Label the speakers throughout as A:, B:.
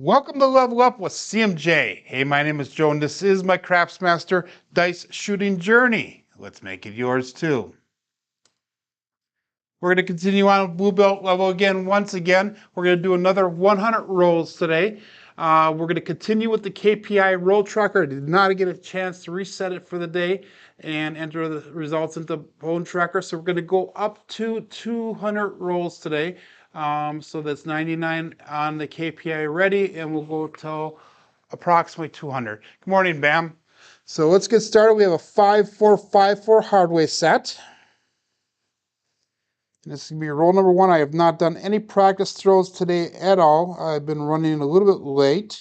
A: Welcome to Level Up with CMJ. Hey, my name is Joan. This is my Craftsmaster dice shooting journey. Let's make it yours too. We're going to continue on with blue belt level again. Once again, we're going to do another 100 rolls today. We're going to continue with the KPI roll tracker. I did not get a chance to reset it for the day and enter the results into bone tracker. So we're going to go up to 200 rolls today. So that's 99 on the KPI ready, and we'll go till approximately 200. Good morning, Bam. So let's get started. We have a 5-4-5-4 hardway set. This is going to be roll number one. I have not done any practice throws today at all. I've been running a little bit late.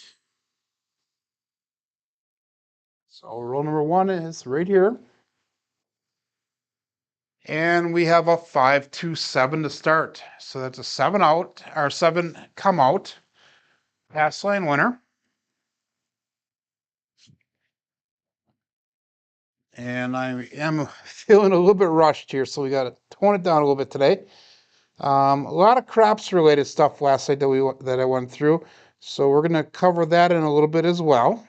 A: So roll number one is right here. And we have a 5-2-7 to start. So that's a 7 out, or 7 come out. Pass line winner. And I am feeling a little bit rushed here, so we got to tone it down a little bit today. A lot of craps related stuff last night that I went through, so we're going to cover that in a little bit as well.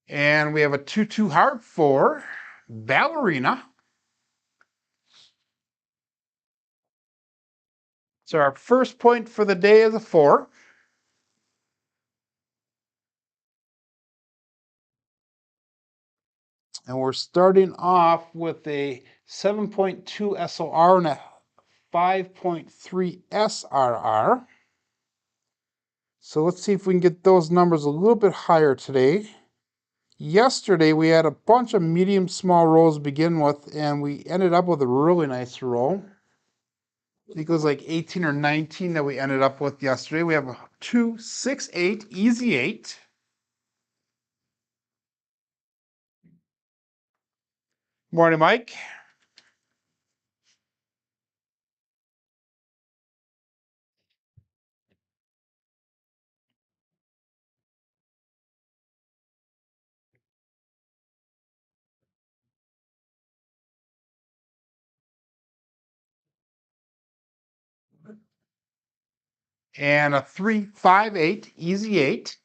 A: And we have a 2-2 hard for ballerina. So our first point for the day is a 4. And we're starting off with a 7.2 SOR and a 5.3 SRR. So let's see if we can get those numbers a little bit higher today. Yesterday we had a bunch of medium small rolls to begin with, and we ended up with a really nice roll. I think it was like 18 or 19 that we ended up with yesterday. We have a 2-6-8 easy 8. Morning, Mike. And a 3-5-8 easy 8.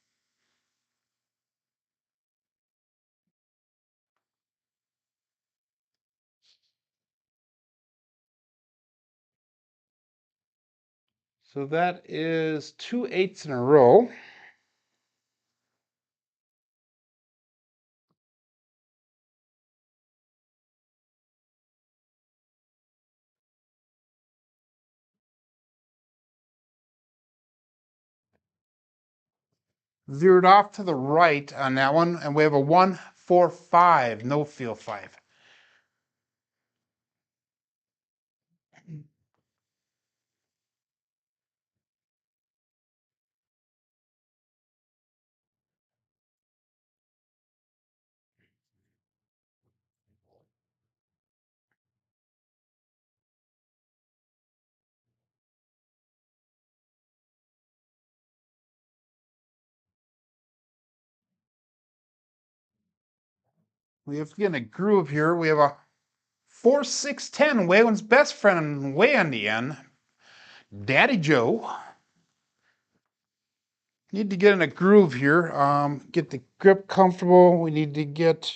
A: So that is 2 8s in a row. Veered off to the right on that one, and we have a 1-4-5, no feel 5. We have to get in a groove here. We have a 4-6-10, Waylon's best friend way on the end. Daddy Joe. Need to get in a groove here. Get the grip comfortable. We need to get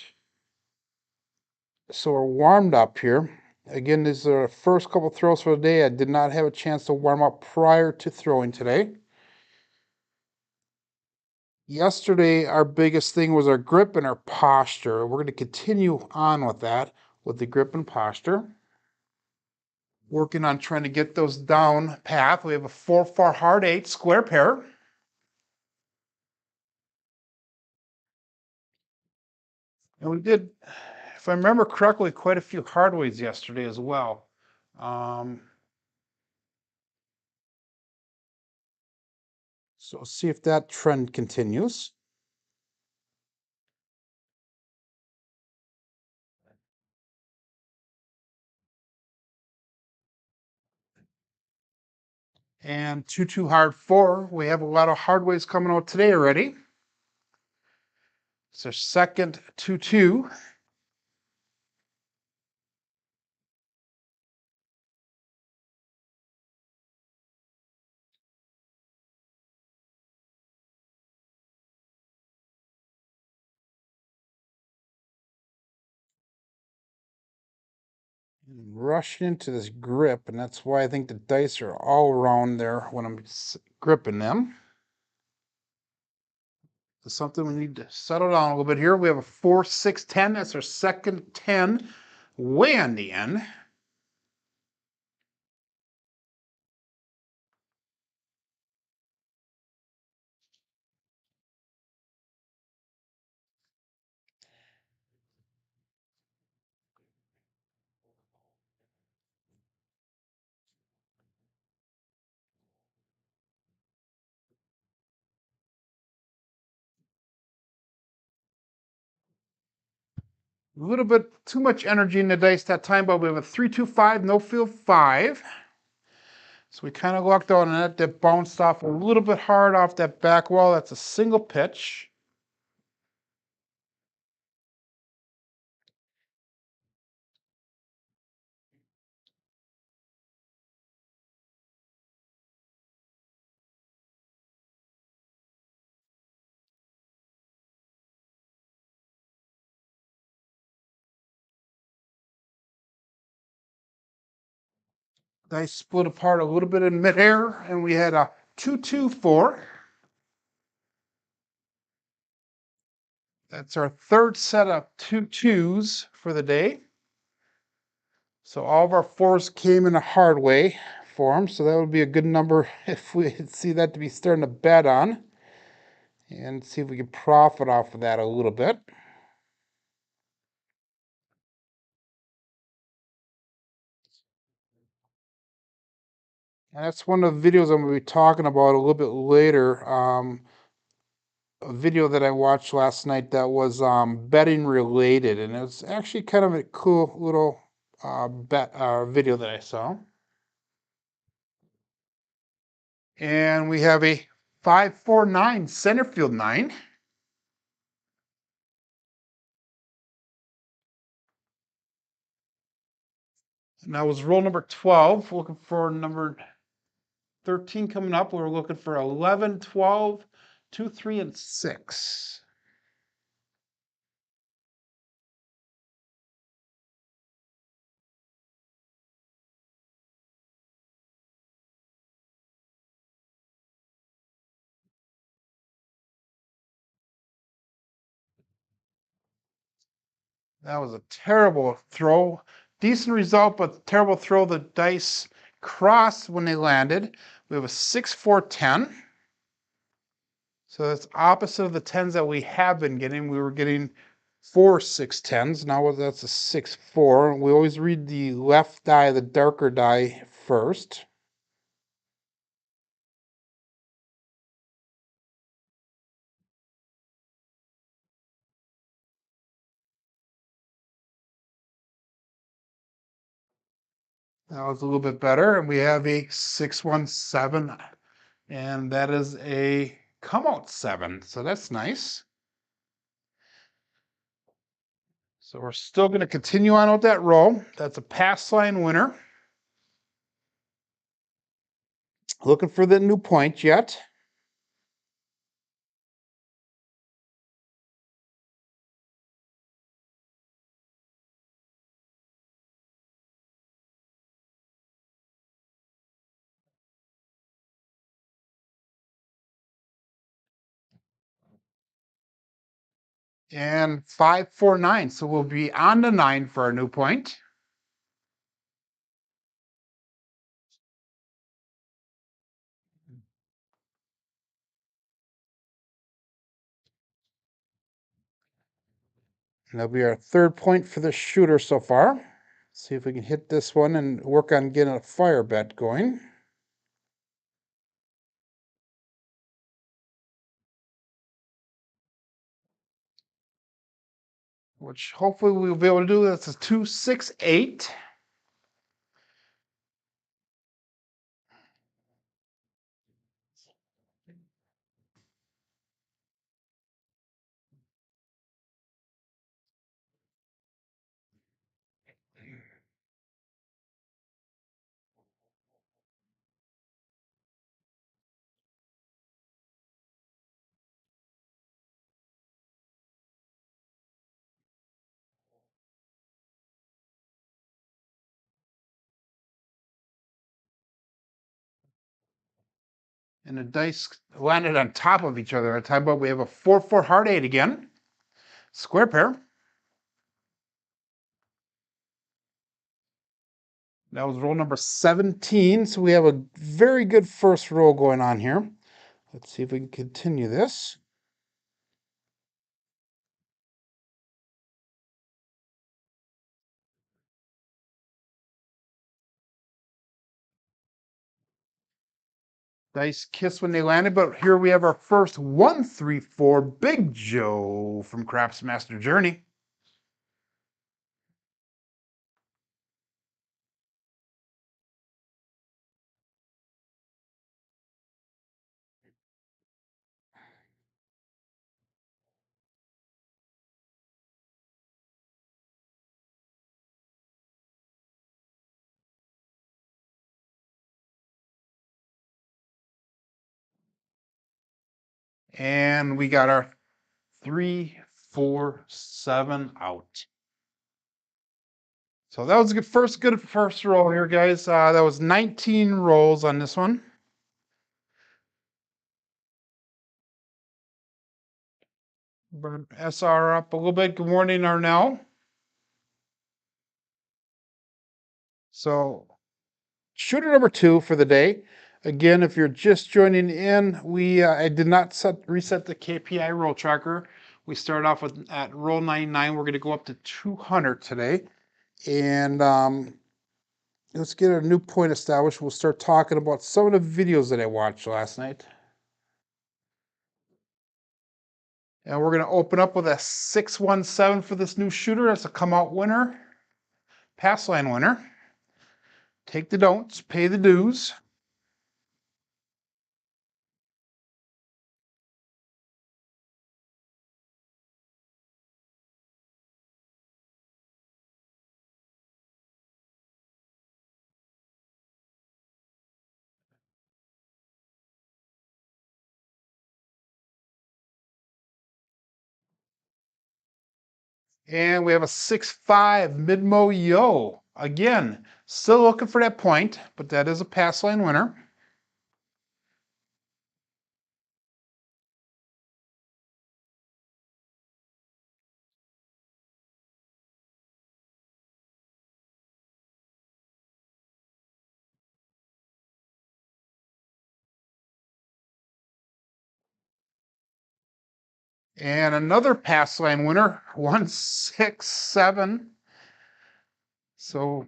A: so we're warmed up here. Again, these are the first couple throws for the day. I did not have a chance to warm up prior to throwing today. Yesterday, our biggest thing was our grip and our posture. We're going to continue on with that, with the grip and posture. Working on trying to get those down path. We have a 4-4 hard 8 square pair. And we did, if I remember correctly, quite a few hardways yesterday as well. So see if that trend continues. And 2-2 hard 4. We have a lot of hard ways coming out today already. It's our second 2-2. Rush into this grip, and that's why I think the dice are all around there when I'm gripping them. It's something we need to settle down a little bit here. We have a 4, 6, 10. That's our second 10 way on the end. A little bit too much energy in the dice that time, but we have a 3, 2, 5, no field 5. So we kind of lucked out on that. That bounced off a little bit hard off that back wall. That's a single pitch. Dice split apart a little bit in midair, and we had a 2, 2, 4. That's our third set of 2-2s for the day. So all of our 4s came in a hard way for them. So that would be a good number if we see that to be starting to bet on. And see if we can profit off of that a little bit. And that's one of the videos I'm going to be talking about a little bit later. A video that I watched last night that was betting related, and it was actually kind of a cool little video that I saw. And we have a 5, 4, 9 center field 9. And that was roll number 12. Looking for number 13 coming up. We're looking for 11, 12, 2, 3, and 6. That was a terrible throw. Decent result, but terrible throw. The dice crossed when they landed. We have a 6, 4, 10. So that's opposite of the 10s that we have been getting. We were getting 4, 6, 10s. Now that's a 6, 4. We always read the left die, the darker die first. That was a little bit better. And we have a 6, 1, 7. And that is a come out 7. So that's nice. So we're still going to continue on with that roll. That's a pass line winner. Looking for the new point yet. And 5, 4, 9. So we'll be on the 9 for our new point. And that'll be our third point for the shooter so far. See if we can hit this one and work on getting a fire bet going. Which hopefully we'll be able to do. That's a 2, 6, 8. And the dice landed on top of each other at a time, but we have a 4-4 heart 8 again. Square pair. That was roll number 17, so we have a very good first roll going on here. Let's see if we can continue this. Dice kiss when they landed, but here we have our first 1-3-4 Big Joe from Craps Master Journey. And we got our 3, 4, 7 out. So that was a good first roll here, guys. That was 19 rolls on this one. But SR up a little bit. Good morning, Arnell. So shooter number 2 for the day. Again, if you're just joining in, I did not reset the KPI roll tracker. We started off at roll 99. We're going to go up to 200 today. And let's get a new point established. We'll start talking about some of the videos that I watched last night. And we're going to open up with a 617 for this new shooter. That's a come out winner, pass line winner. Take the don'ts, pay the dues. And we have a 6-5 mid-mo yo. Again, still looking for that point, but that is a pass line winner. And another pass line winner, 167. So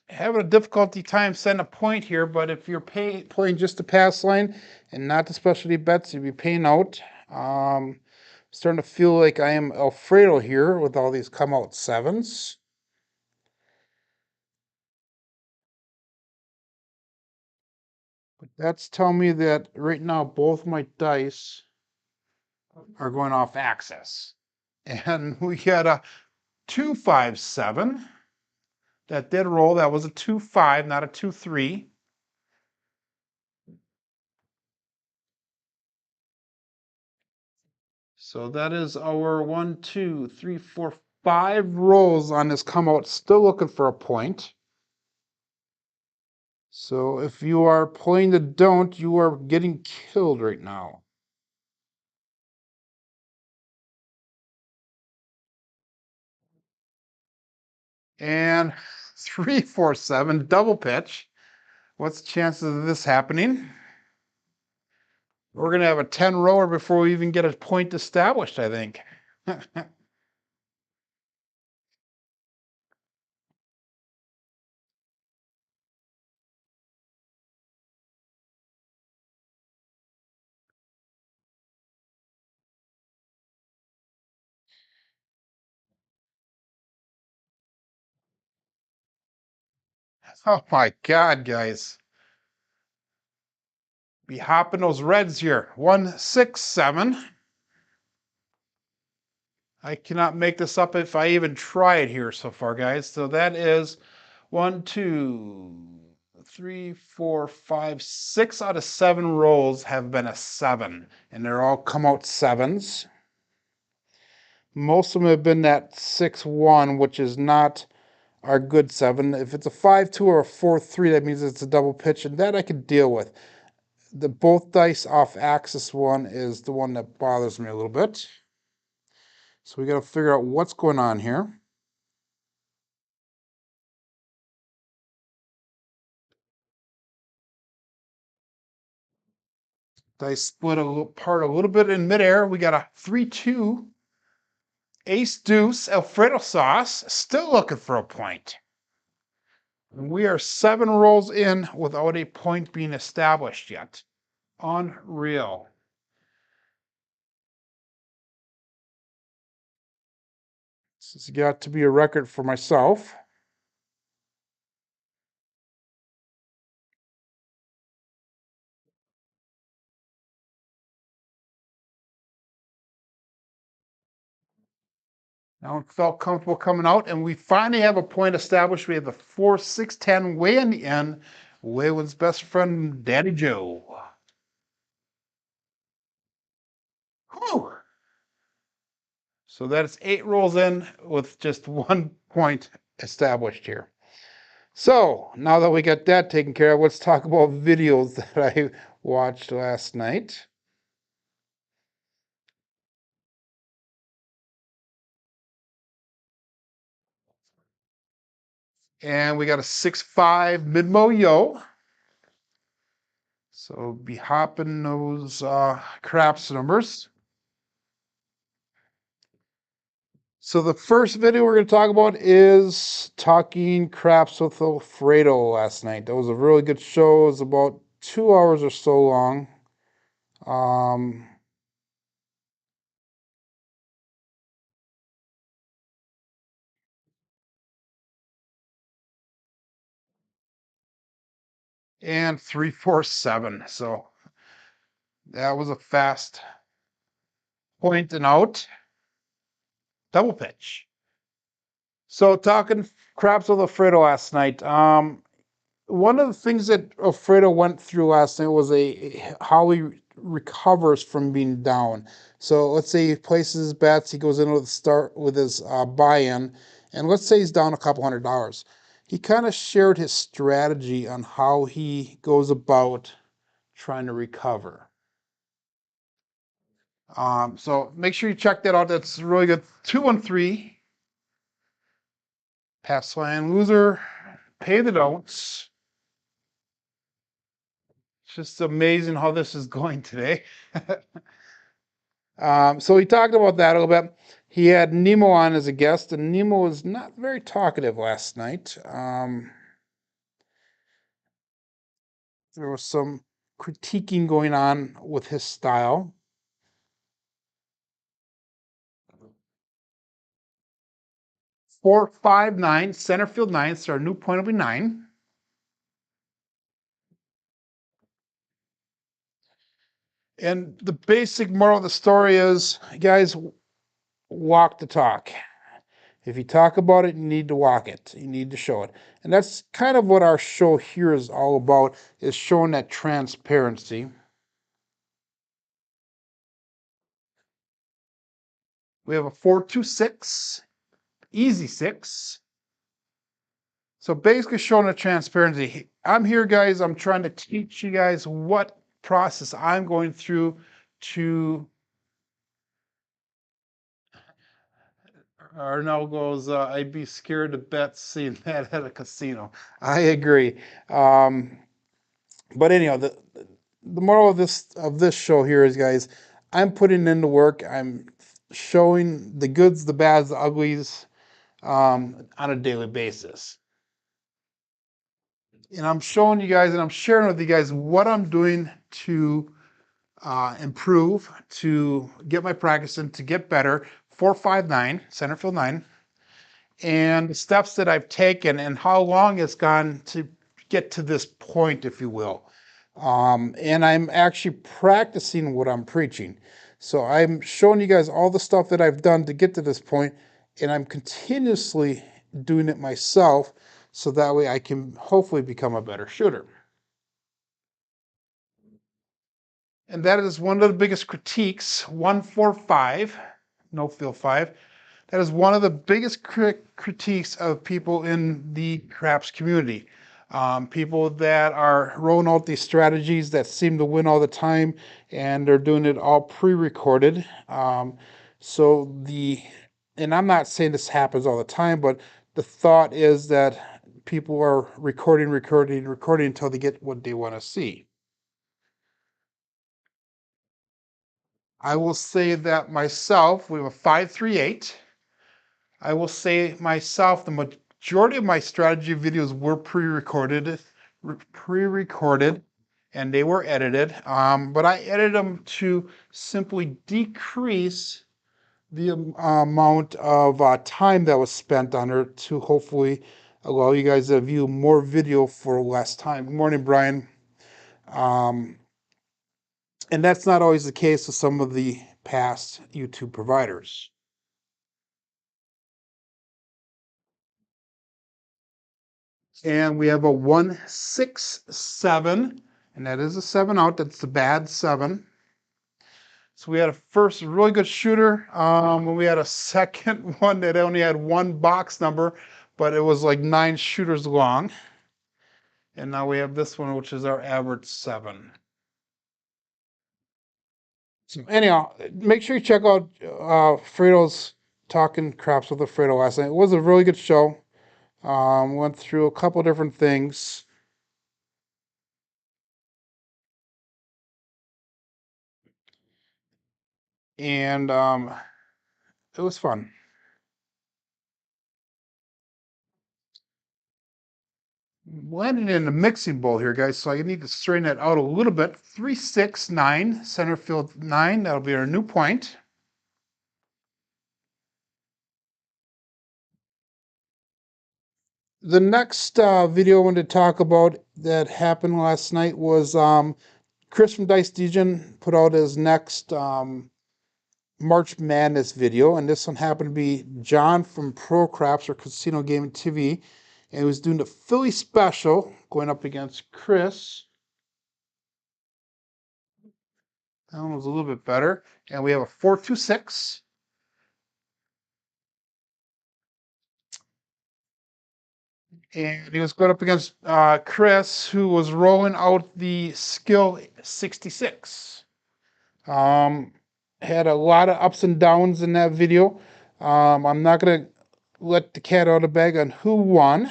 A: having a difficulty time setting a point here, but if you're playing just the pass line and not the specialty bets, you'll be paying out. Starting to feel like I am Alfredo here with all these come out 7s. But that's telling me that right now both my dice are going off axis. And we got a 2-5-7. That did roll. That was a 2-5, not a 2-3. So that is our 1, 2, 3, 4, 5 rolls on this come out. Still looking for a point. So if you are playing the don't, you are getting killed right now. And 3, 4, 7 double pitch. What's the chances of this happening? We're going to have a 10 rower before we even get a point established, I think. Oh my God, guys. Be hopping those reds here. 1, 6, 7. I cannot make this up if I even try it here so far, guys. So that is 1, 2, 3, 4, 5, 6 out of 7 rolls have been a 7, and they're all come out 7s. Most of them have been that 6-1, which is not our good 7. If it's a 5-2 or a 4-3, that means it's a double pitch, and that I could deal with. the both dice off axis one is the one that bothers me a little bit. So we got to figure out what's going on here. Dice split apart a little bit in midair. We got a 3-2. Ace deuce, Alfredo sauce, still looking for a point. We are 7 rolls in without a point being established yet. Unreal. This has got to be a record for myself. Now it felt comfortable coming out, and we finally have a point established. We have a 4-6-10 way in the end. Waylon's best friend, Daddy Joe. Whew. So that's 8 rolls in with just 1 point established here. So now that we got that taken care of, let's talk about videos that I watched last night. And we got a 6-5 mid-mo yo. So be hopping those craps numbers. So the first video we're going to talk about is talking craps with Alfredo last night. That was a really good show. It was about 2 hours or so long. And 3-4-7. So that was a fast point and out. Double pitch. So talking craps with Alfredo last night. One of the things that Alfredo went through last night was how he recovers from being down. So let's say he places his bets, he goes in with his buy-in, and let's say he's down a couple $100. He kind of shared his strategy on how he goes about trying to recover. So make sure you check that out. That's really good. 2-1-3. Pass line loser. Pay the don'ts. It's just amazing how this is going today. So he talked about that a little bit. He had Nemo on as a guest, and Nemo was not very talkative last night. There was some critiquing going on with his style. 4-5-9, center field 9, so our new point will be 9. And the basic moral of the story is, guys, walk the talk. If you talk about it, you need to walk it. You need to show it. And that's kind of what our show here is all about, is showing that transparency. We have a 4-2-6, easy 6. So basically showing the transparency. I'm here, guys. I'm trying to teach you guys what process I'm going through to Arnell goes, I'd be scared to bet seeing that at a casino. I agree. But anyhow, the moral of this show here is, guys, I'm putting in the work. I'm showing the goods, the bads, the uglies on a daily basis. And I'm showing you guys and I'm sharing with you guys what I'm doing to improve, to get my practice in, to get better. 4-5-9, center field 9. And the steps that I've taken and how long it's gone to get to this point, if you will. And I'm actually practicing what I'm preaching. So I'm showing you guys all the stuff that I've done to get to this point, and I'm continuously doing it myself so that way I can hopefully become a better shooter. And that is one of the biggest critiques, 1-4-5, no field 5. That is one of the biggest critiques of people in the craps community. People that are rolling out these strategies that seem to win all the time, and they're doing it all pre-recorded. So and I'm not saying this happens all the time, but the thought is that people are recording until they get what they want to see. I will say that myself, we have a 538. I will say myself, the majority of my strategy videos were pre-recorded, and they were edited. But I edited them to simply decrease the amount of time that was spent on it to hopefully allow you guys to view more video for less time. Good morning, Brian. Um, and that's not always the case with some of the past YouTube providers. And we have a 167, and that is a 7 out. That's the bad 7. So we had a first really good shooter. And we had a second one that only had 1 box number, but it was like 9 shooters long. And now we have this one, which is our average 7. So anyhow, make sure you check out Fredo's Talking Craps with Fredo last night. It was a really good show. Went through a couple different things. And it was fun. Landing in the mixing bowl here, guys, so I need to straighten that out a little bit. 369, center field 9. That'll be our new point. The next video I wanted to talk about that happened last night was Chris from Dice Degen put out his next March Madness video, and this one happened to be John from Pro Craps or Casino Gaming TV, and he was doing the Philly special going up against Chris. That one was a little bit better, and we have a 426. And he was going up against Chris, who was rolling out the skill 66. Had a lot of ups and downs in that video. I'm not going to let the cat out of the bag on who won,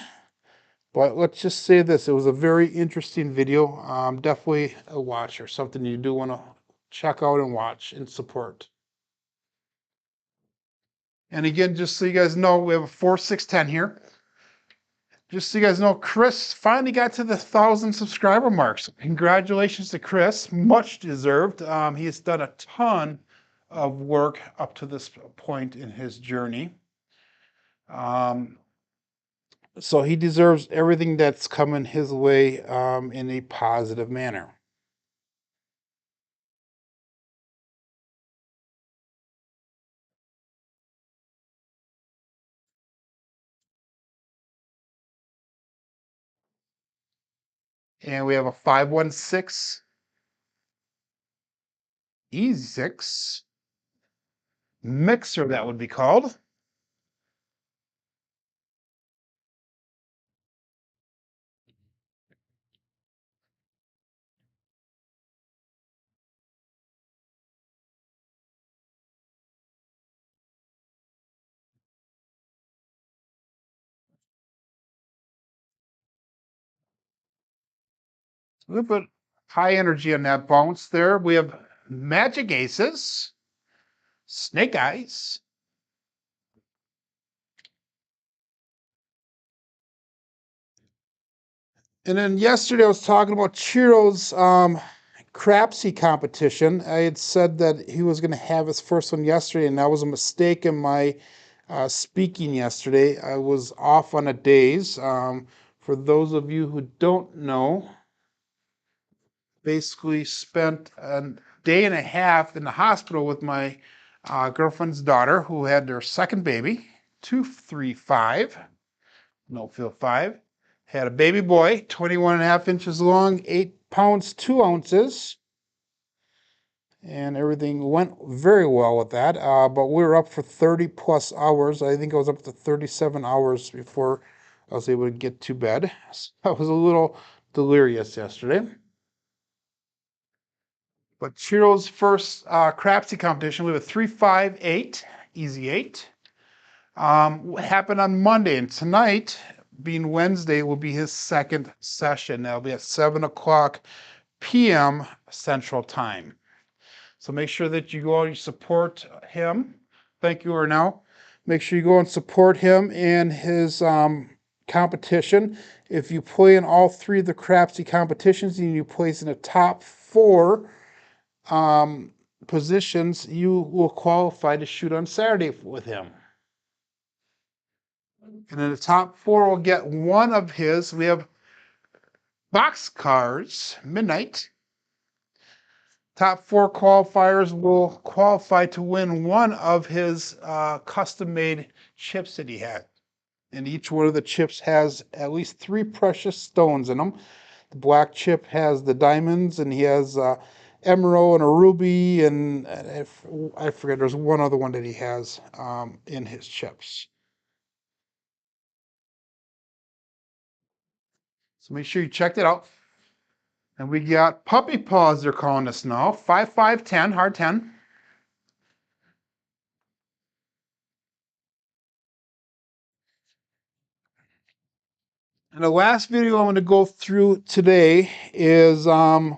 A: but let's just say this. It was a very interesting video. Definitely a watcher, something you do want to check out and watch and support. And again, just so you guys know, we have a 4-6-10 here. Just so you guys know, Chris finally got to the 1,000 subscriber mark. So congratulations to Chris, much deserved. He has done a ton of work up to this point in his journey. So he deserves everything that's coming his way in a positive manner. And we have a 516 E6 mixer, that would be called. A little bit high energy on that bounce there. We have Magic Aces, Snake Eyes, and then yesterday I was talking about Chiro's Crapsy competition. I had said that he was going to have his first one yesterday, and that was a mistake in my speaking yesterday. I was off on a days. For those of you who don't know, basically spent a day and a half in the hospital with my girlfriend's daughter who had their second baby, 235, no field 5. Had a baby boy, 21 and a half inches long, 8 pounds, 2 ounces. And everything went very well with that. But we were up for 30 plus hours. I think I was up to 37 hours before I was able to get to bed. So I was a little delirious yesterday. But Chiro's first Crapsy competition, we have a 3-5-8, easy 8. What happened on Monday, and tonight, being Wednesday, will be his second session. That'll be at 7 o'clock p.m. Central Time. So make sure that you go out and support him. Thank you, Ernell. Make sure you go and support him in his competition. If you play in all 3 of the Crapsy competitions and you place in the top 4 positions, you will qualify to shoot on Saturday with him. And in the top 4 will get one of his. We have Boxcars Midnight. Top 4 qualifiers will qualify to win one of his custom-made chips that he had. And each one of the chips has at least 3 precious stones in them. The black chip has the diamonds, and he has emerald and a ruby, and I forget, there's one other one that he has in his chips. So make sure you check it out. And we got puppy paws, they're calling us now. 5, 5, 10, hard 10. And the last video I'm going to go through today is a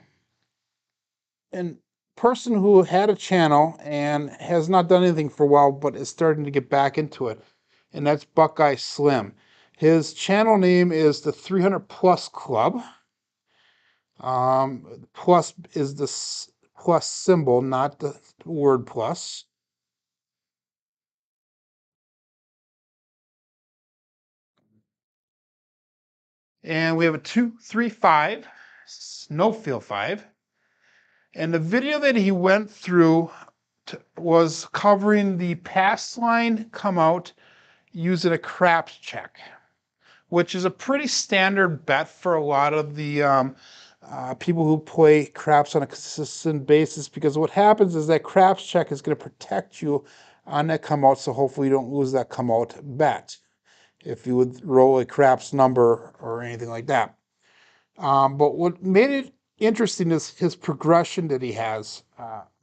A: person who had a channel and has not done anything for a while, but is starting to get back into it. And that's Buckeye Slim. His channel name is the 300 Plus Club. Plus is the plus symbol, not the word plus. And we have a 2, 3, 5, Snowfield 5. And the video that he went through was covering the pass line come out using a craps check, which is a pretty standard bet for a lot of the people who play craps on a consistent basis, because what happens is that craps check is going to protect you on that come out, so hopefully you don't lose that come out bet if you would roll a craps number or anything like that. But what made it interesting is his progression that he has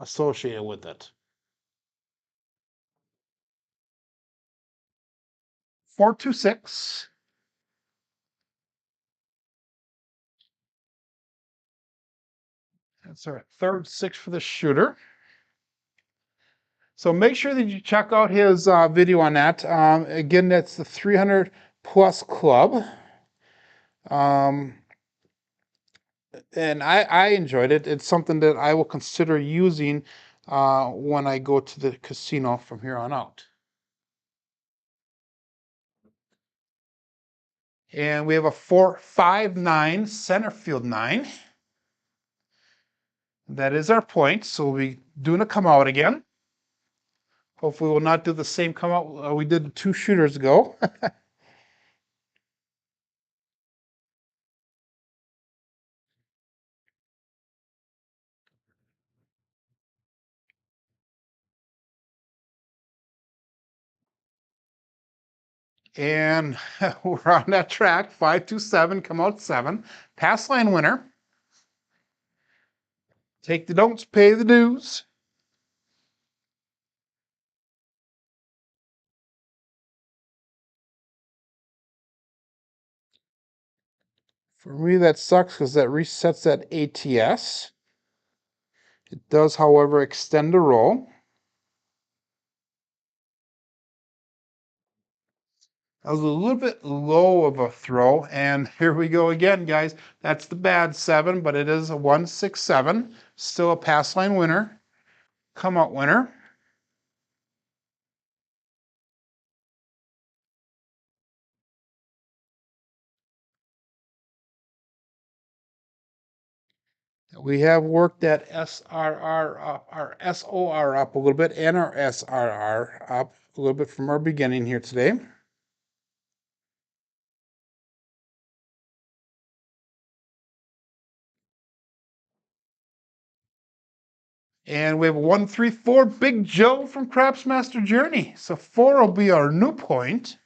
A: associated with it. 4, 2, 6. That's our third 6 for the shooter. So make sure that you check out his video on that. Again, that's the 300 Plus Club. And I enjoyed it. It's something that I will consider using when I go to the casino from here on out. And we have a 4, 5, 9, center field 9. That is our point. So we'll be doing a come out again. Hopefully we'll not do the same come out we did 2 shooters ago. And we're on that track. 5, 2, 7, come out 7. Pass line winner. Take the don'ts, pay the dues. For me, that sucks because that resets that ATS. It does, however, extend the roll. That was a little bit low of a throw, and here we go again, guys. That's the bad 7, but it is a 1, 6, 7. Still a pass line winner. Come out winner. We have worked that SRR up, our SOR up a little bit, and our SRR up a little bit from our beginning here today. And we have 1, 3, 4, Big Joe from Crapsmaster Journey. So 4 will be our new point.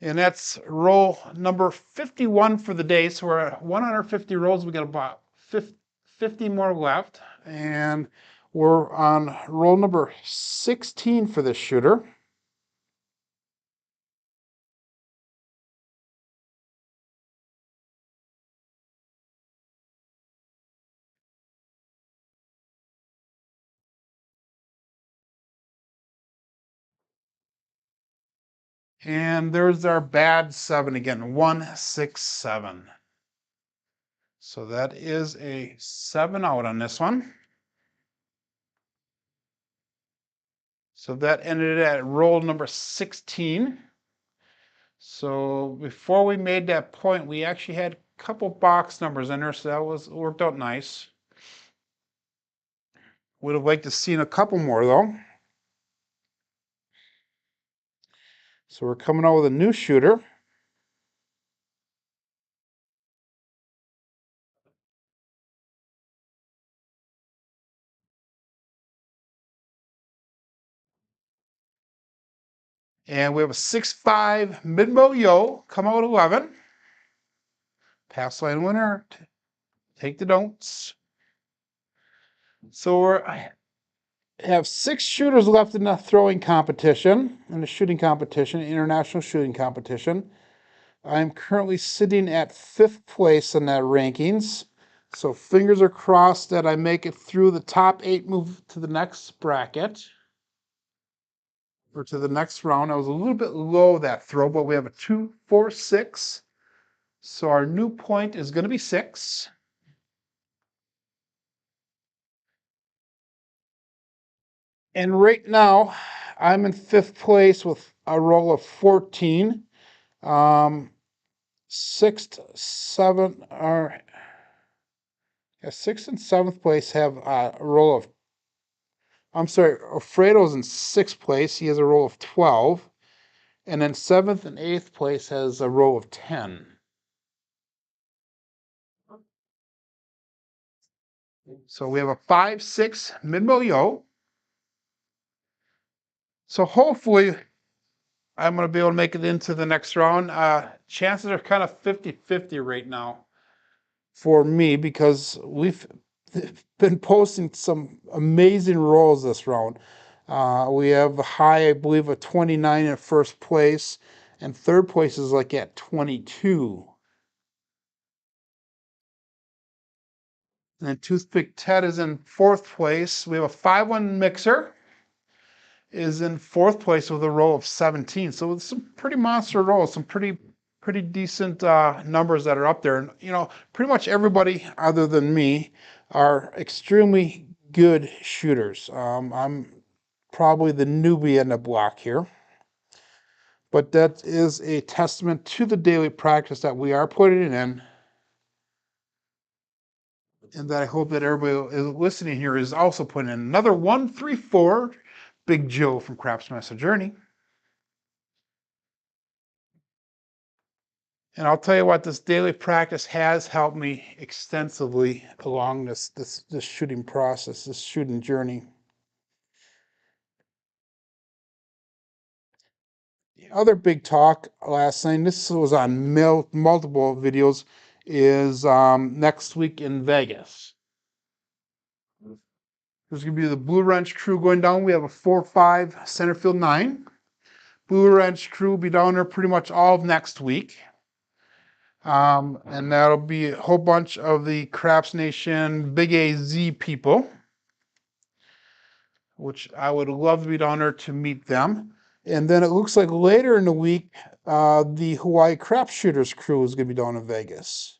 A: And that's roll number 51 for the day. So we're at 150 rolls. We got about 50 more left. And we're on roll number 16 for this shooter. And there's our bad 7 again, 167. So that is a 7 out on this one. So that ended at roll number 16. So before we made that point, we actually had a couple box numbers in there, so that worked out nice. Would have liked to seen a couple more though. So we're coming out with a new shooter. And we have a 6-5 mid-mo yo, come out 11. Pass line winner, take the don'ts. So I have 6 shooters left in the throwing competition, in the shooting competition, international shooting competition. I'm currently sitting at 5th place in that rankings. So fingers are crossed that I make it through the top 8, move to the next bracket. Or to the next round. I was a little bit low that throw, but we have a 2, 4, 6. So our new point is going to be 6. And right now, I'm in 5th place with a roll of 14. 6th, 7th, or 6th and 7th place have a roll of, I'm sorry, Alfredo's in 6th place. He has a roll of 12. And then 7th and 8th place has a roll of 10. So we have a 5, 6 mid-mo yo. So hopefully I'm going to be able to make it into the next round. Chances are kind of 50-50 right now for me because we've been posting some amazing rolls this round. We have a high, I believe, of 29 in 1st place, and 3rd place is like at 22. And then Toothpick Ted is in 4th place. We have a 5-1 mixer is in 4th place with a roll of 17. So it's some pretty monster rolls, some pretty decent numbers that are up there. And you know, pretty much everybody other than me are extremely good shooters. I'm probably the newbie in the block here. But that is a testament to the daily practice that we are putting in. And that I hope that everybody is listening here is also putting in. Another 134, Big Joe from Craftsmaster Journey. And I'll tell you what, this daily practice has helped me extensively along this shooting process, this shooting journey. The other big talk last night, this was on multiple videos, is next week in Vegas. There's going to be the Blue Wrench crew going down. We have a 4-5 center field 9. Blue Wrench crew will be down there pretty much all of next week. And that'll be a whole bunch of the Craps Nation Big AZ people, which I would love to be down there to meet them. And then it looks like later in the week, the Hawaii Crap Shooters crew is going to be down in Vegas.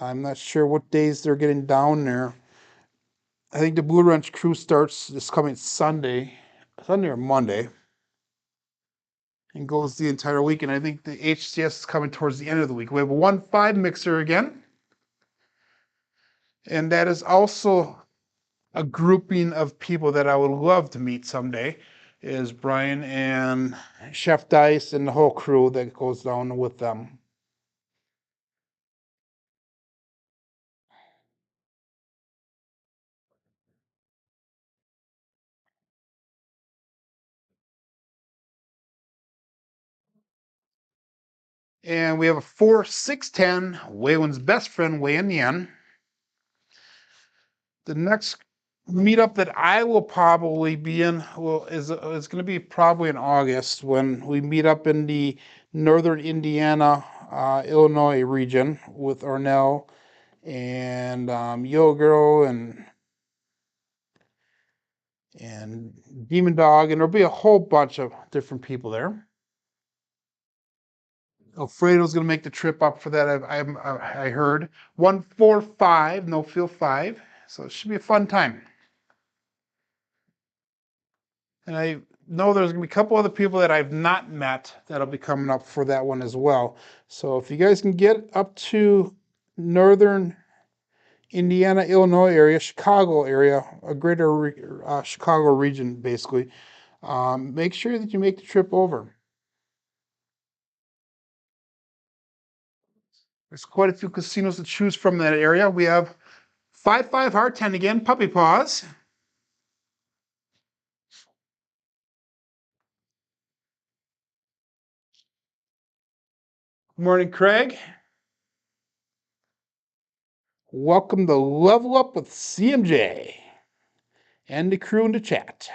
A: I'm not sure what days they're getting down there. I think the Blue Wrench crew starts this coming Sunday or Monday, and goes the entire week. And I think the HCS is coming towards the end of the week. We have a 1-5 mixer again. And that is also a grouping of people that I would love to meet someday, is Brian and Chef Dice and the whole crew that goes down with them. And we have a 4-6-10, Waylon's best friend, Wei and Yen. The next meetup that I will probably be in is going to be probably in August when we meet up in the northern Indiana, Illinois region with Arnell and Yo and Demon Dog, and there'll be a whole bunch of different people there. Alfredo's going to make the trip up for that. I heard 145, no field 5, so it should be a fun time. And I know there's going to be a couple other people that I've not met that'll be coming up for that one as well. So if you guys can get up to northern Indiana, Illinois area, Chicago area, a greater Chicago region, basically, make sure that you make the trip over. There's quite a few casinos to choose from in that area. We have 5-5 Hard 10 again, Puppy Paws. Morning, Craig. Welcome to Level Up with CMJ and the crew in the chat.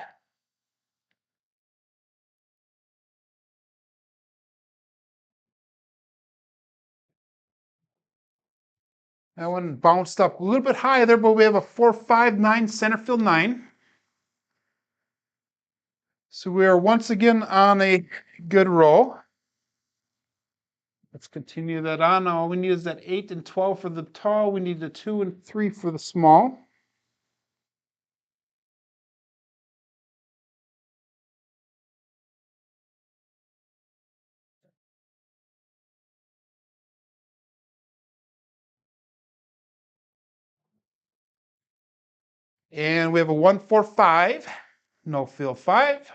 A: That one bounced up a little bit high there, but we have a 4-5-9 center field 9. So we are once again on a good roll. Let's continue that on. All we need is that 8 and 12 for the tall. We need the 2 and 3 for the small. And we have a 1-4-5, no field 5.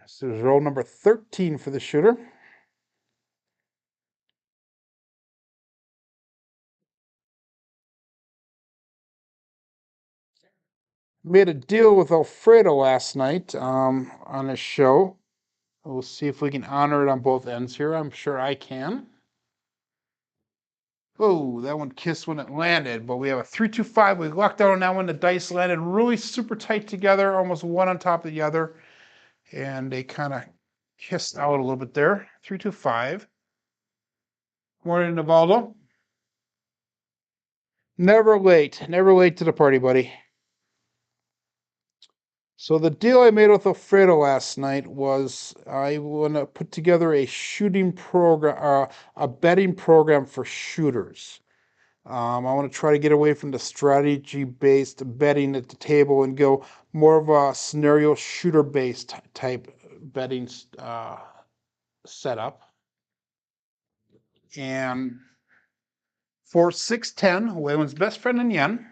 A: So there's roll number 13 for the shooter. Made a deal with Alfredo last night on his show. We'll see if we can honor it on both ends here. I'm sure I can. Oh, that one kissed when it landed, but we have a 3-2-5. We lucked out on that one. The dice landed really super tight together, almost one on top of the other. And they kind of kissed out a little bit there. 3-2-5. Morning, Navaldo. Never late. Never late to the party, buddy. So the deal I made with Alfredo last night was I want to put together a shooting program, a betting program for shooters. I want to try to get away from the strategy-based betting at the table and go more of a scenario shooter-based type betting setup. And for 610, Waylon's best friend in Yen.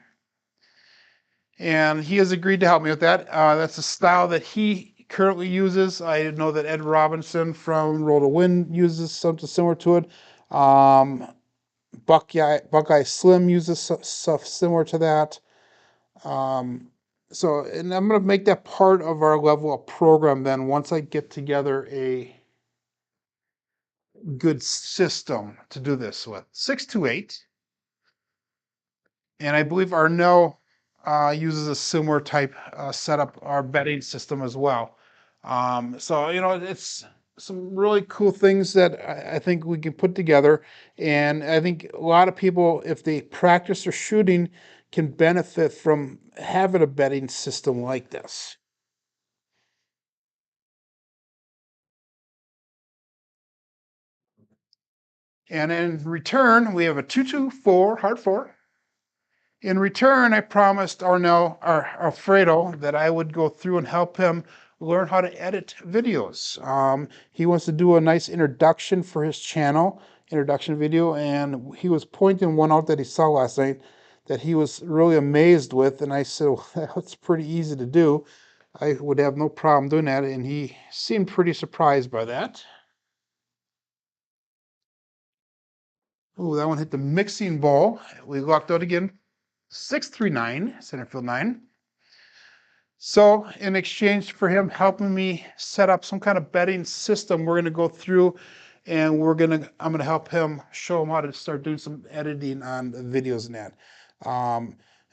A: And he has agreed to help me with that. That's a style that he currently uses. I know that Ed Robinson from Roll to Win uses something similar to it. Buckeye Slim uses stuff similar to that. And I'm going to make that part of our level up program then once I get together a good system to do this with. 628. And I believe Arnell uses a similar type setup, our betting system as well. So, it's some really cool things that I think we can put together. And I think a lot of people, if they practice their shooting, can benefit from having a betting system like this. And in return, we have a 2-2-4, hard 4. In return, I promised Alfredo that I would go through and help him learn how to edit videos. He wants to do a nice introduction for his channel, introduction video, and he was pointing one out that he saw last night that he was really amazed with, and I said, well, that's pretty easy to do. I would have no problem doing that, and he seemed pretty surprised by that. Oh, that one hit the mixing bowl. We lucked out again. 639, center field 9. So in exchange for him helping me set up some kind of betting system, we're going to go through and I'm going to help him show him how to start doing some editing on the videos and that.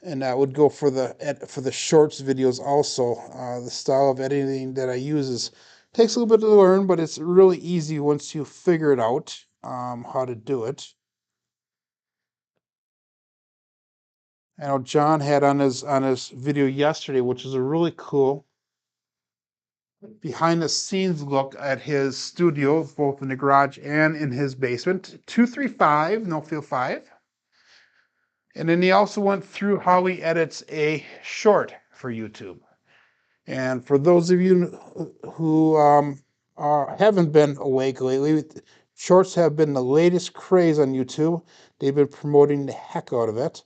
A: And that would go for the shorts videos also. The style of editing that I use takes a little bit to learn, but it's really easy once you figure it out, how to do it. I know John had on his video yesterday, which is a really cool behind the scenes look at his studio, both in the garage and in his basement. 235, no field 5. And then he also went through how he edits a short for YouTube. And for those of you who haven't been awake lately, shorts have been the latest craze on YouTube. They've been promoting the heck out of it.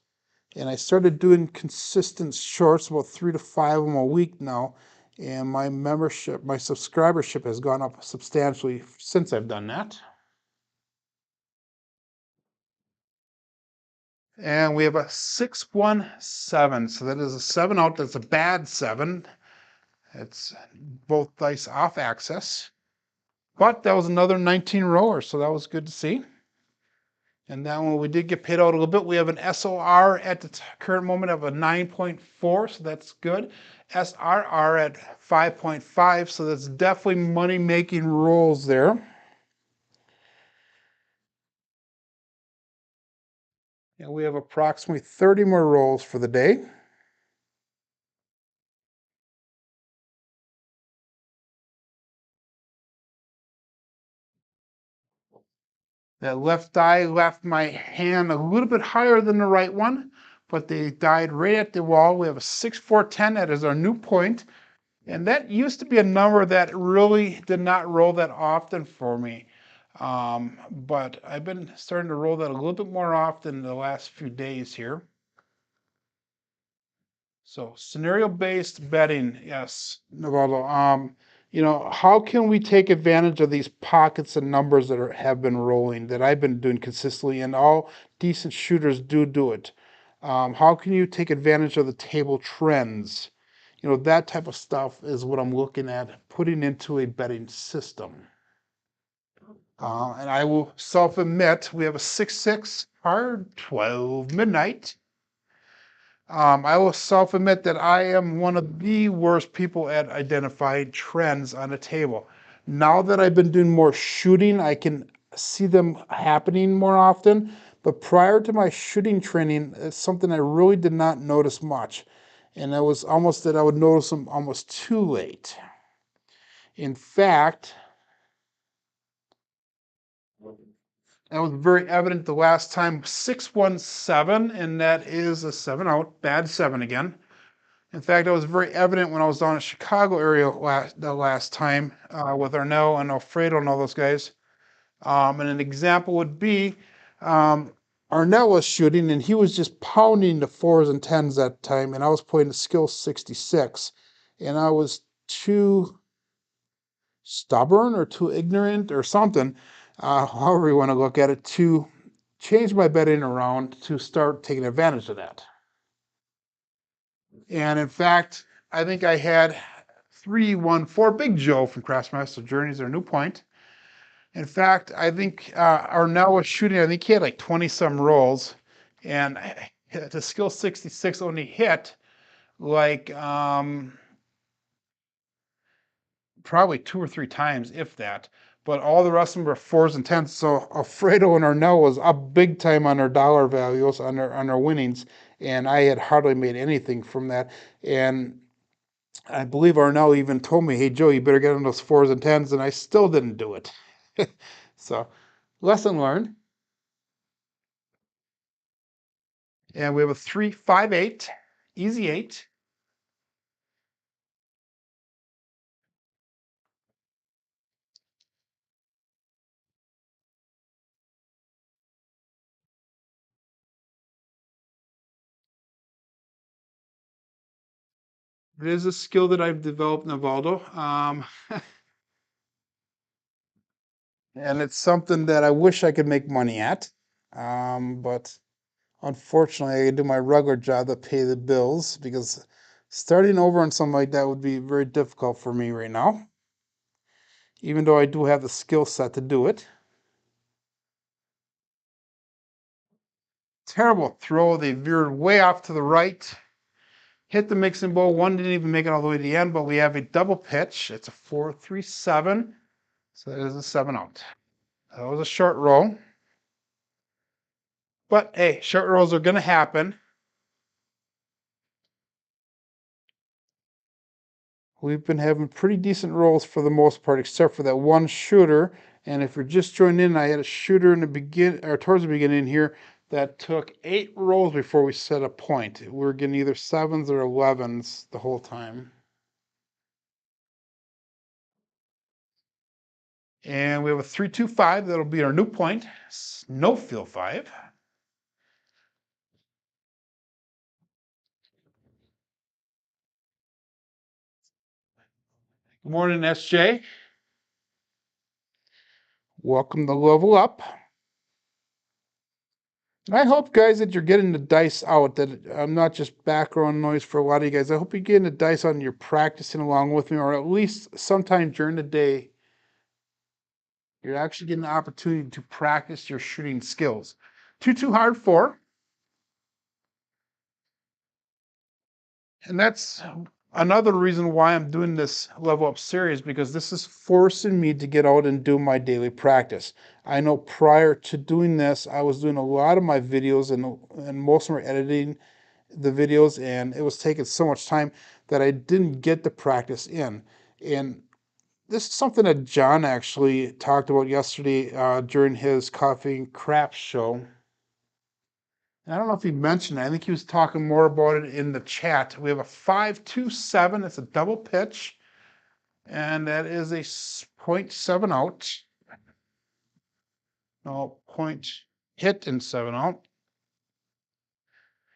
A: And I started doing consistent shorts, about 3 to 5 of them a week now. And my subscribership has gone up substantially since I've done that. And we have a 617. So that is a 7 out. That's a bad 7. It's both dice off axis. But that was another 19 rower, so that was good to see. And that one we did get paid out a little bit. We have an SOR at the current moment of a 9.4, so that's good. SRR at 5.5, so that's definitely money-making rolls there. And we have approximately 30 more rolls for the day. That left die left my hand a little bit higher than the right one, but they died right at the wall. We have a 6-4-10. That is our new point. And that used to be a number that really did not roll that often for me. But I've been starting to roll that a little bit more often the last few days here. So scenario-based betting, yes, Navarro. How can we take advantage of these pockets and numbers that have been rolling, that I've been doing consistently, and all decent shooters do it? How can you take advantage of the table trends? That type of stuff is what I'm looking at putting into a betting system. And I will self-admit, we have a 6-6 hard 12 midnight. I will self-admit that I am one of the worst people at identifying trends on a table. Now that I've been doing more shooting, I can see them happening more often. But prior to my shooting training, it's something I really did not notice much. And it was almost that I would notice them almost too late. In fact, that was very evident the last time, 617, and that is a 7 out, bad 7 again. In fact, it was very evident when I was down in the Chicago area the last time with Arnell and Alfredo and all those guys. And an example would be Arnell was shooting and he was just pounding the 4s and 10s that time, and I was playing the skill 66, and I was too stubborn or too ignorant or something, however you want to look at it, to change my betting around to start taking advantage of that. And in fact, I think I had 3-1-4 Big Joe from Craftsmaster Journeys, our new point. In fact, I think Arnell was shooting, I think he had like 20 some rolls, and the skill 66 only hit like probably 2 or 3 times, if that. But all the rest of them were 4s and 10s. So Alfredo and Arnell was up big time on their dollar values, on their winnings, and I had hardly made anything from that. And I believe Arnell even told me, "Hey Joe, you better get on those 4s and 10s," and I still didn't do it. So, lesson learned. And we have a 3-5-8, easy 8. It is a skill that I've developed, Navaldo. And it's something that I wish I could make money at. But Unfortunately, I do my regular job to pay the bills because starting over on something like that would be very difficult for me right now, even though I do have the skill set to do it. Terrible throw. They veered way off to the right. Hit the mixing bowl. One didn't even make it all the way to the end, but we have a double pitch. It's a 4-3-7. So that is a 7 out. That was a short roll. But hey, short rolls are going to happen. We've been having pretty decent rolls for the most part, except for that one shooter. And if you're just joining in, I had a shooter in the begin or towards the beginning here that took 8 rolls before we set a point. We were getting either 7s or 11s the whole time. And we have a 3-2-5. That'll be our new point. No field 5. Good morning, SJ. Welcome to Level Up. I hope, guys, that you're getting the dice out, that I'm not just background noise for a lot of you guys. I hope you're getting the dice out and you're practicing along with me, or at least sometime during the day, you're actually getting the opportunity to practice your shooting skills. 2-2 hard 4. And that's another reason why I'm doing this Level Up series, because this is forcing me to get out and do my daily practice. I know prior to doing this, I was doing a lot of my videos and most of them were editing the videos, and it was taking so much time that I didn't get the practice in. And this is something that John actually talked about yesterday during his Coffee and Craft show. And I don't know if he mentioned it. I think he was talking more about it in the chat. We have a 5-2-7. It's a double pitch, and that is a 0.7 out. No, point hit and 7 out.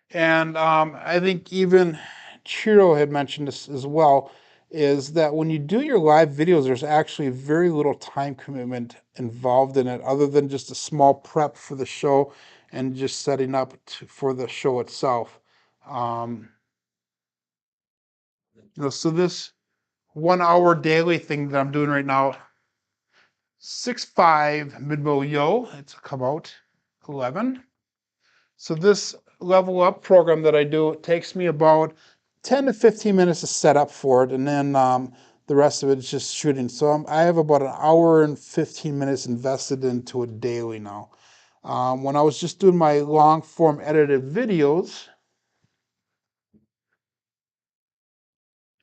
A: And I think even Chiro had mentioned this as well, is that when you do your live videos, there's actually very little time commitment involved in it, other than just a small prep for the show and just setting up for the show itself. So this 1 hour daily thing that I'm doing right now, 6-5 mid-bow yo, it's come out 11. So this Level Up program that I do, it takes me about 10 to 15 minutes to set up for it, and then the rest of it is just shooting. So I have about an hour and 15 minutes invested into it daily now. When I was just doing my long form edited videos,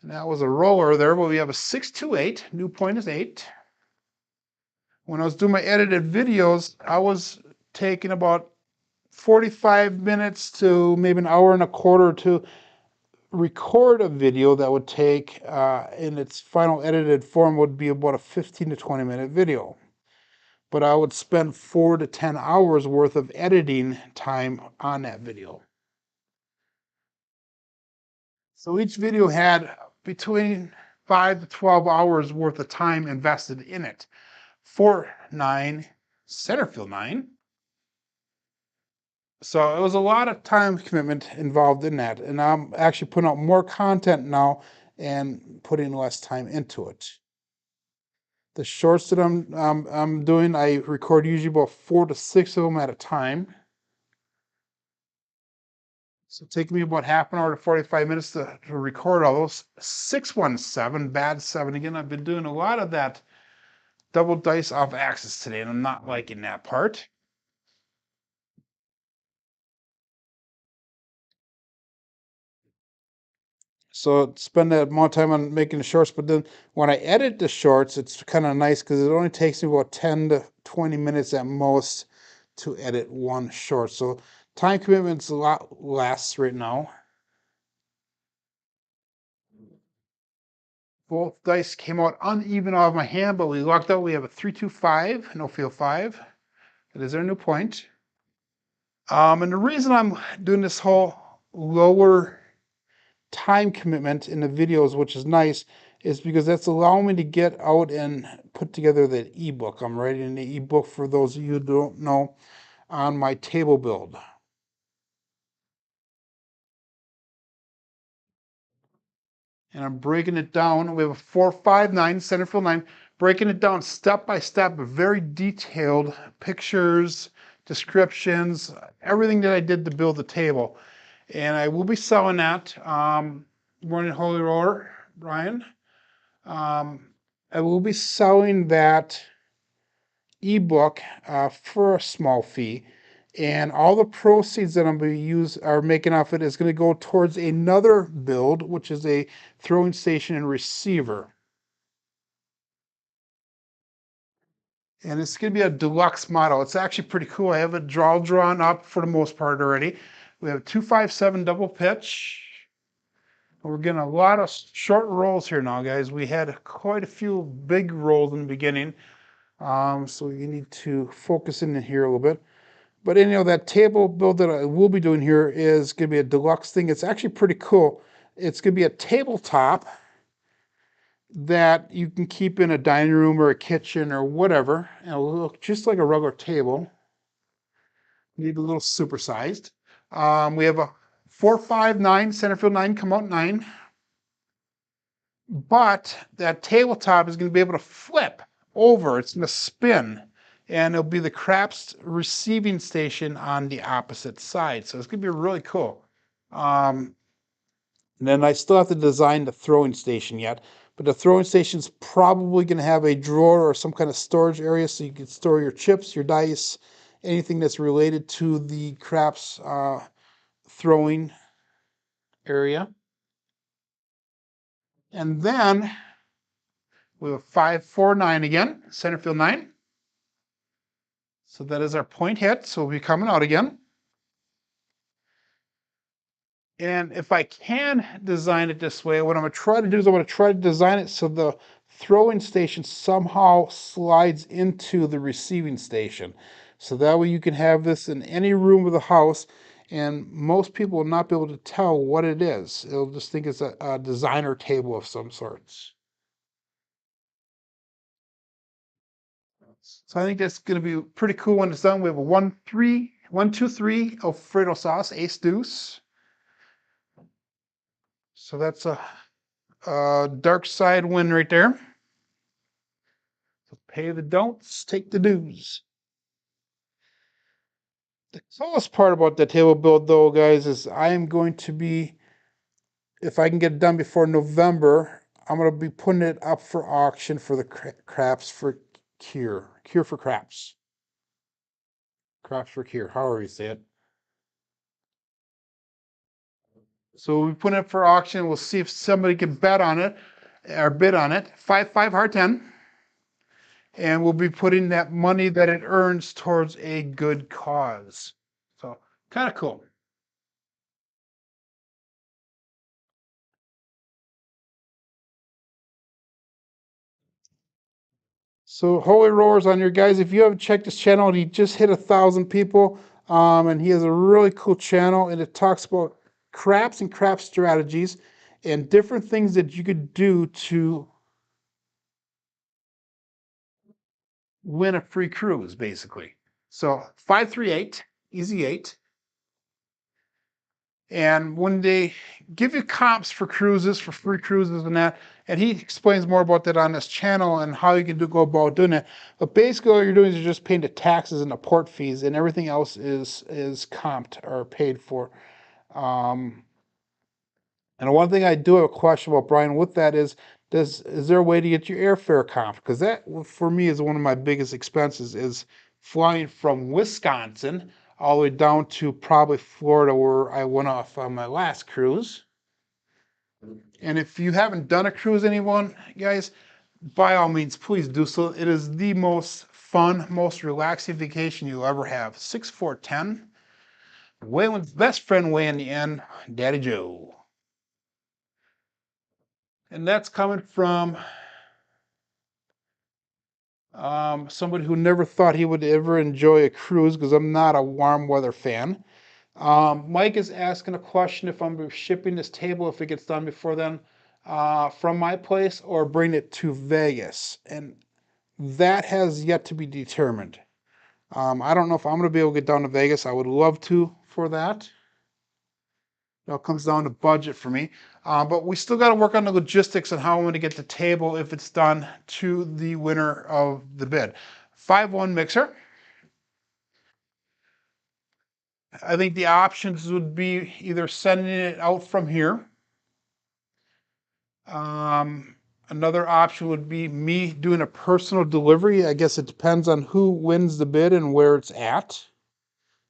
A: and that was a roller there, but we have a 6-2-8, new point is 8. When I was doing my edited videos, I was taking about 45 minutes to maybe an hour and a quarter to record a video that would take, in its final edited form, would be about a 15 to 20 minute video. But I would spend 4 to 10 hours worth of editing time on that video. So each video had between 5 to 12 hours worth of time invested in it. 4-9, centerfield 9. So it was a lot of time commitment involved in that. And I'm actually putting out more content now and putting less time into it. The shorts that I'm doing, I record usually about 4 to 6 of them at a time. So it takes me about half an hour to 45 minutes to record all those. 617, bad 7 again. I've been doing a lot of that double dice off axis today, and I'm not liking that part. So spend that amount of time on making the shorts, but then when I edit the shorts, it's kind of nice because it only takes me about 10 to 20 minutes at most to edit one short. So time commitment's a lot less right now. Both dice came out uneven off my hand, but we lucked out. We have a 3-2-5, no field 5. That is our new point. And the reason I'm doing this whole lower time commitment in the videos, which is nice, is because that's allowing me to get out and put together that ebook. I'm writing the ebook, for those of you who don't know, on my table build. And I'm breaking it down. We have a 459 center field 9, breaking it down step by step, very detailed pictures, descriptions, everything that I did to build the table. And I will be selling that. Morning Holy Roller, Brian. I will be selling that ebook for a small fee, and all the proceeds that I'm going to making off it is going to go towards another build, which is a throwing station and receiver. And it's going to be a deluxe model. It's actually pretty cool. I have it all drawn up for the most part already. We have a 257 double pitch. We're getting a lot of short rolls here now, guys. We had quite a few big rolls in the beginning. So you need to focus in here a little bit. But anyhow, that table build that I will be doing here is going to be a deluxe thing. It's actually pretty cool. It's going to be a tabletop that you can keep in a dining room or a kitchen or whatever. And it'll look just like a regular table. Need a little supersized. We have a 459 center field 9, come out 9. But that tabletop is going to be able to flip over. It's going to spin. And it'll be the craps receiving station on the opposite side. So it's going to be really cool. And then I still have to design the throwing station yet. But the throwing station is probably going to have a drawer or some kind of storage area so you can store your chips, your dice, anything that's related to the craps throwing area. And then we have 549 again, center field 9. So that is our point hit. So we'll be coming out again. And if I can design it this way, what I'm going to try to do is I'm going to try to design it so the throwing station somehow slides into the receiving station. So that way you can have this in any room of the house, and most people will not be able to tell what it is. They'll just think it's a designer table of some sorts. So I think that's going to be pretty cool when it's done. We have a 1, 2, 3 Alfredo sauce, ace deuce. So that's a dark side win right there. So pay the don'ts, take the do's. The coolest part about the table build, though, guys, is I am going to be, if I can get it done before November, I'm going to be putting it up for auction for the craps for cure. Cure for craps. Craps for cure, however you say it. So we put it up for auction. We'll see if somebody can bet on it or bid on it. 5-5 hard 10. And we'll be putting that money that it earns towards a good cause. So kind of cool. So Holy Roars on your guys, if you haven't checked his channel, he just hit 1,000 people. And he has a really cool channel, and it talks about craps and crap strategies and different things that you could do to win a free cruise, basically. So 538, easy 8. And when they give you comps for cruises, for free cruises and that, and he explains more about that on his channel and how you can go about doing it. But basically all you're doing is you're just paying the taxes and the port fees, and everything else is comped or paid for. And one thing I do have a question about, Brian, with that is there a way to get your airfare comped? Because that, for me, is one of my biggest expenses, is flying from Wisconsin all the way down to probably Florida, where I went off on my last cruise. And if you haven't done a cruise, anyone, guys, by all means, please do so. It is the most fun, most relaxing vacation you'll ever have. 6410, Waylon's best friend way in the end, Daddy Joe. And that's coming from somebody who never thought he would ever enjoy a cruise, because I'm not a warm weather fan. Mike is asking a question if I'm shipping this table, if it gets done before then, from my place, or bring it to Vegas. And that has yet to be determined. I don't know if I'm going to be able to get down to Vegas. I would love to for that. It all comes down to budget for me. But we still got to work on the logistics and how I'm going to get the table, if it's done, to the winner of the bid. 5-1 mixer. I think the options would be either sending it out from here. Another option would be me doing a personal delivery. I guess it depends on who wins the bid and where it's at.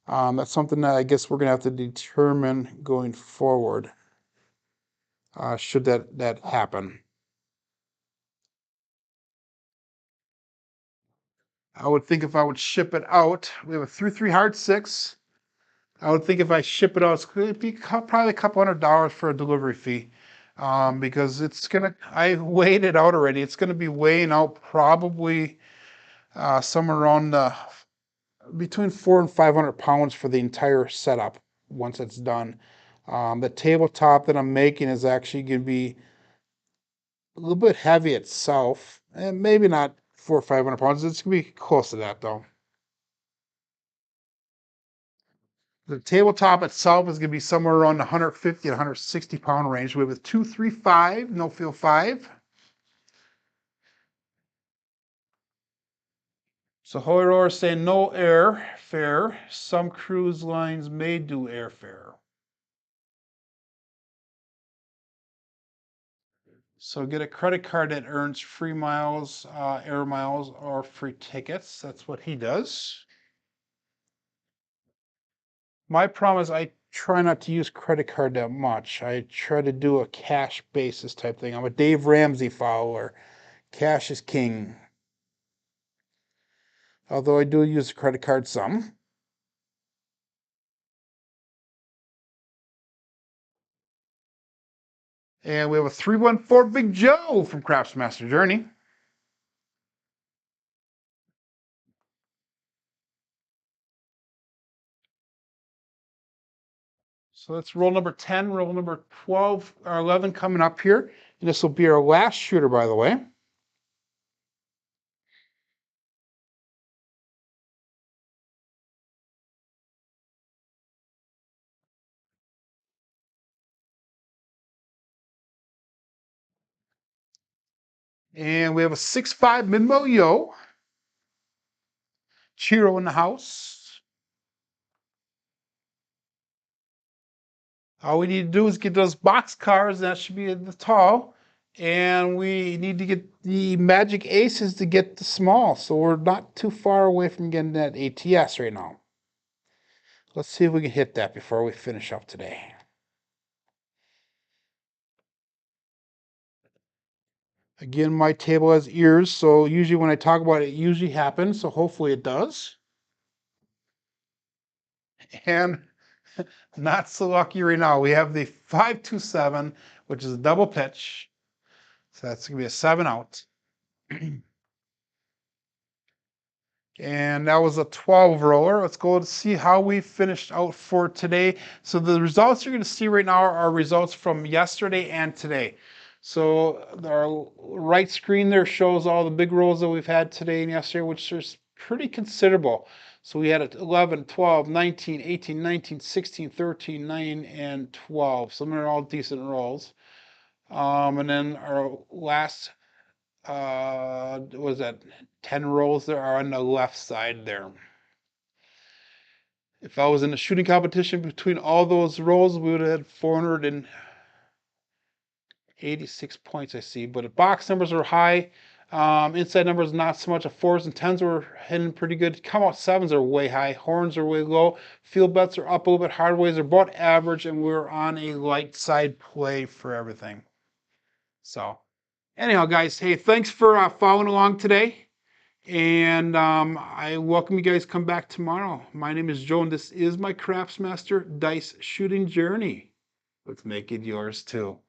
A: That's something that I guess we're going to have to determine going forward, should that happen. I would think if I would ship it out, we have a 3-3 hard 6. I would think if I ship it out, it's going to be probably a couple $100 for a delivery fee. Because I weighed it out already. It's gonna be weighing out probably somewhere around between 400 and 500 pounds for the entire setup once it's done. The tabletop that I'm making is actually gonna be a little bit heavy itself, and maybe not 400 or 500 pounds. It's gonna be close to that though. The tabletop itself is gonna be somewhere around the 150 to 160 pound range. We have a 235 no feel 5. So Hoyer is saying no airfare. Some cruise lines may do airfare. So get a credit card that earns free miles, air miles, or free tickets. That's what he does. My problem is I try not to use credit card that much. I try to do a cash basis type thing. I'm a Dave Ramsey follower. Cash is king. Although I do use a credit card some. And we have a 314 Big Joe from Craftsmaster Journey. So that's roll number 10, roll number 12 or 11 coming up here. And this will be our last shooter, by the way. And we have a 6-5 Minmo Yo. Chiro in the house. All we need to do is get those box cars. That should be the tall. And we need to get the magic aces to get the small. So we're not too far away from getting that ATS right now. Let's see if we can hit that before we finish up today. Again, my table has ears, so usually when I talk about it, it usually happens. So hopefully it does. And not so lucky right now. We have the 5-2-7, which is a double pitch. So that's going to be a 7 out. And that was a 12 roller. Let's go to see how we finished out for today. So the results you're going to see right now are results from yesterday and today. So our right screen there shows all the big rolls that we've had today and yesterday, which is pretty considerable. So we had 11, 12, 19, 18, 19, 16, 13, 9, and 12. Some are all decent rolls. And then our last was that 10 rolls there are on the left side there. If I was in a shooting competition between all those rolls, we would have had 486 points, I see. But the box numbers are high. Inside numbers not so much. The 4s and 10s were hitting pretty good. Come out 7s are way high. Horns are way low. Field bets are up a little bit. Hardways are about average, and we're on a light side play for everything. So anyhow, guys, hey, thanks for following along today. And I welcome you guys to come back tomorrow. My name is Joe, and this is my Craftsmaster Dice Shooting Journey. Let's make it yours too.